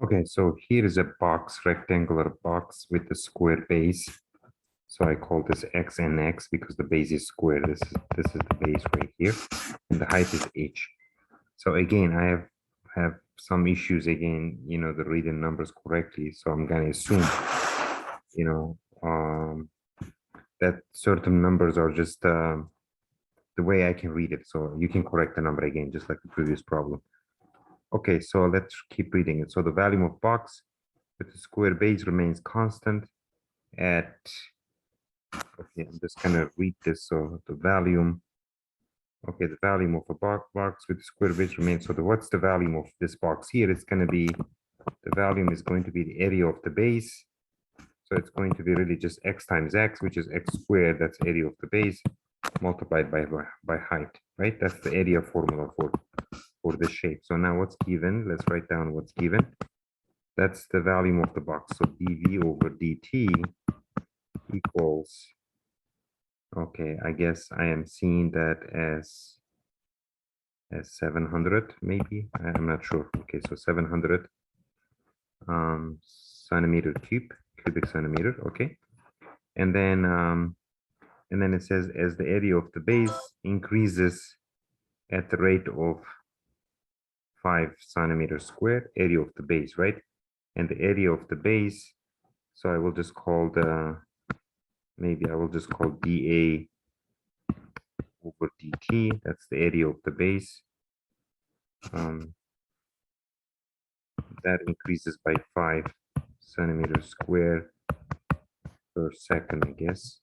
Okay, so here is a box, rectangular box with a square base. So I call this x and x because the base is square. This is the base right here, and the height is h. So again, I have some issues again, the reading numbers correctly. So I'm gonna assume, that certain numbers are just the way I can read it. So you can correct the number again, just like the previous problem. Okay, so let's keep reading it. So the volume of box with the square base remains constant at, okay, I'm just gonna read this. So the volume, okay, the volume of a box with square base remains. So what's the volume of this box here? It's gonna be, the volume is going to be the area of the base. So it's going to be really just x times x, which is x squared, that's area of the base, multiplied by height, right? That's the area formula for the shape. So now what's given? Let's write down what's given. That's the volume of the box. So dv over dt equals, okay, I guess I am seeing that as 700, maybe. I'm not sure. Okay, so 700 centimeter cubic centimeter. Okay, and then it says as the area of the base increases at the rate of 5 centimeters squared, area of the base, right? And the area of the base, so I will just call maybe I will just call dA over dt. That's the area of the base. That increases by 5 centimeters squared per second, I guess.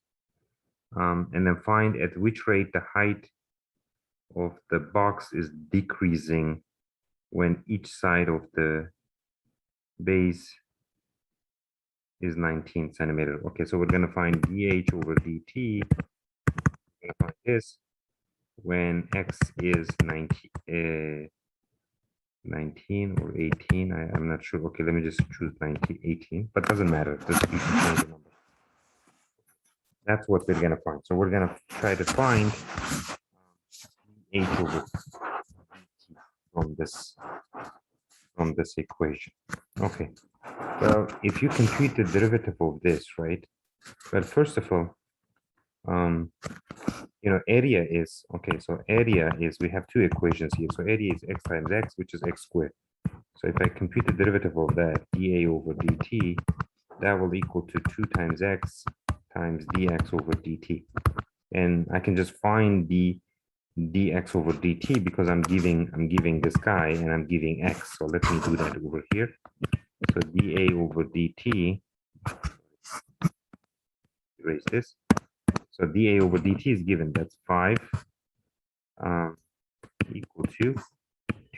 And then find at which rate the height of the box is decreasing when each side of the base is 19 centimeter. Okay, so we're going to find dH over dt. We're going to find this when x is 19 or 18. I'm not sure. Okay, let me just choose 19, 18, but doesn't matter. Just you can change the number. That's what we're going to find. So we're going to try to find h over from this equation. Okay. Well, if you compute the derivative of this, right? Well, first of all, area is, okay, so area is, we have two equations here. So area is x times x, which is x squared. So if I compute the derivative of that, dA over dt, that will equal to 2 times x times dx over dt. And I can just find the dx over dt because I'm giving this guy and I'm giving x. So let me do that over here. So dA over dt, erase this. So dA over dt is given. That's 5 equal to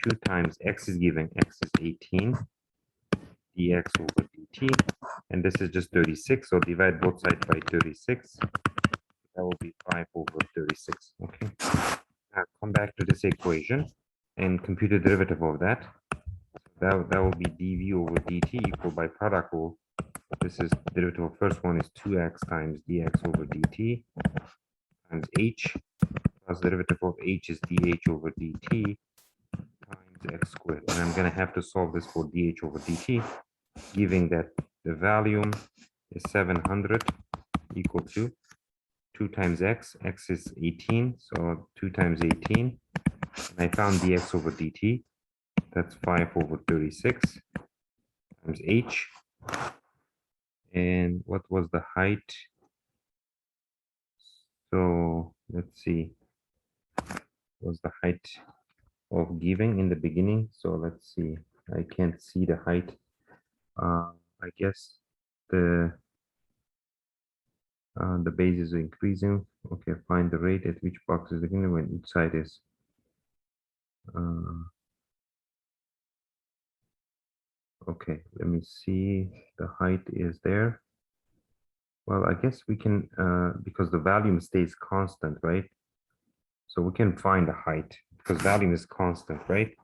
2 times x is given. X is 18 dx over dt, and this is just 36. So divide both sides by 36. That will be 5 over 36. Okay. Now come back to this equation and compute the derivative of that. That will be dv over dt equal by product rule. This is derivative of first one is 2x times dx over dt times h plus derivative of h is dh over dt times x squared. And I'm going to have to solve this for dh over dt, giving that the volume is 700 equal to 2 times x. X is 18, so 2 times 18. And I found dx over dt. That's 5 over 36 times h. And what was the height? So let's see. Was the height of giving in the beginning? So let's see. I can't see the height. I guess the base is increasing. Okay, find the rate at which box is beginning when each side is okay, let me see. The height is there. Well, I guess we can because the volume stays constant, right? So we can find the height because volume is constant, right?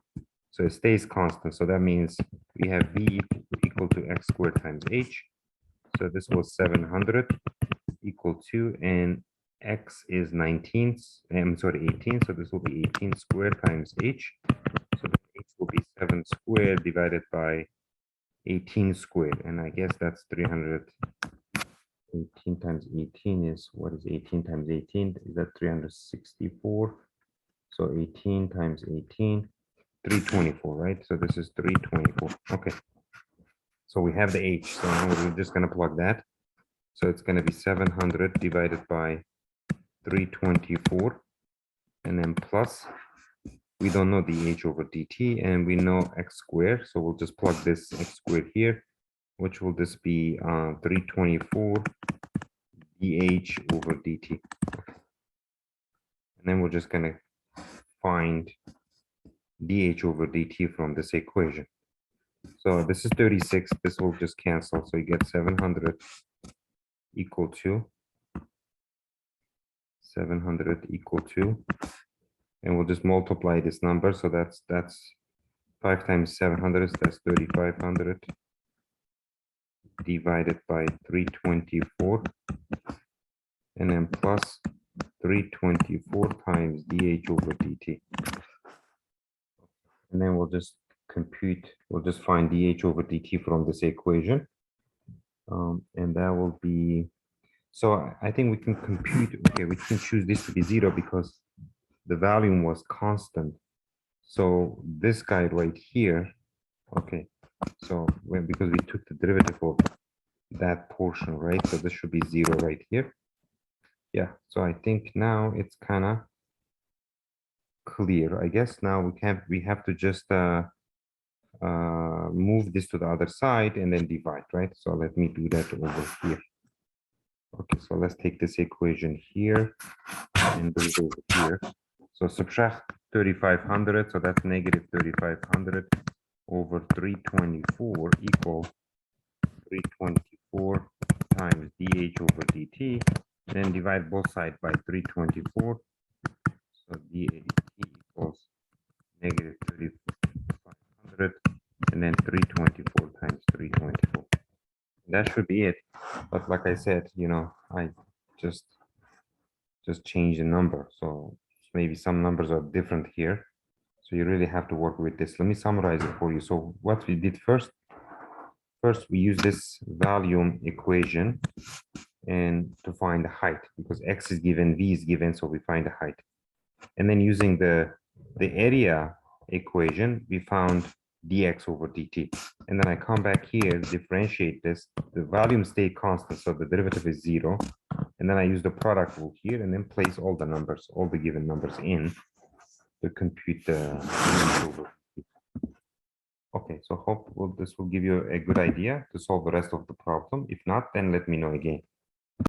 So it stays constant. So that means we have v equal to x squared times h. So this was 700 equal to, and x is 19, I'm sorry, 18. So this will be 18 squared times h. So the h will be 7 squared divided by 18 squared, and I guess that's 300. 18 times 18 is, what is 18 times 18? Is that 364? So 18 times 18, 324, right? So this is 324. Okay. So we have the h. So now we're just going to plug that. So it's going to be 700 divided by 324, and then plus, we don't know the h over dt, and we know x squared. So we'll just plug this x squared here, which will just be 324 dh over dt. And then we're just going to find dh over dt from this equation. So this is 36. This will just cancel. So you get 700 equal to 700 equal to, and we'll just multiply this number. So that's 5 times 700, that's 3,500 divided by 324, and then plus 324 times dh over dt. And then we'll just compute, we'll just find dh over dt from this equation. And that will be, so I think we can compute, okay, we can choose this to be 0 because the volume was constant. So this guy right here, okay, so because we took the derivative of that portion, right? So this should be 0 right here. Yeah, so I think now it's kind of clear. I guess now we have to just move this to the other side and then divide, right? So let me do that over here. Okay, so let's take this equation here and do it over here. So subtract 3,500, so that's negative 3,500 over 324 equal 324 times dh over dt, and then divide both sides by 324. So dh equals negative 3,500, and then 324 times 324. That should be it. But like I said, you know, I just change the number. So maybe some numbers are different here. So you really have to work with this. Let me summarize it for you. So what we did first we use this volume equation and to find the height, because x is given, v is given, so we find the height. And then using the area equation, we found dx over dt. And then I come back here, differentiate this, the volume stay constant, so the derivative is 0. And then I use the product rule here and then place all the numbers, all the given numbers in to compute the over. Okay, so hope this will give you a good idea to solve the rest of the problem. If not, then let me know again.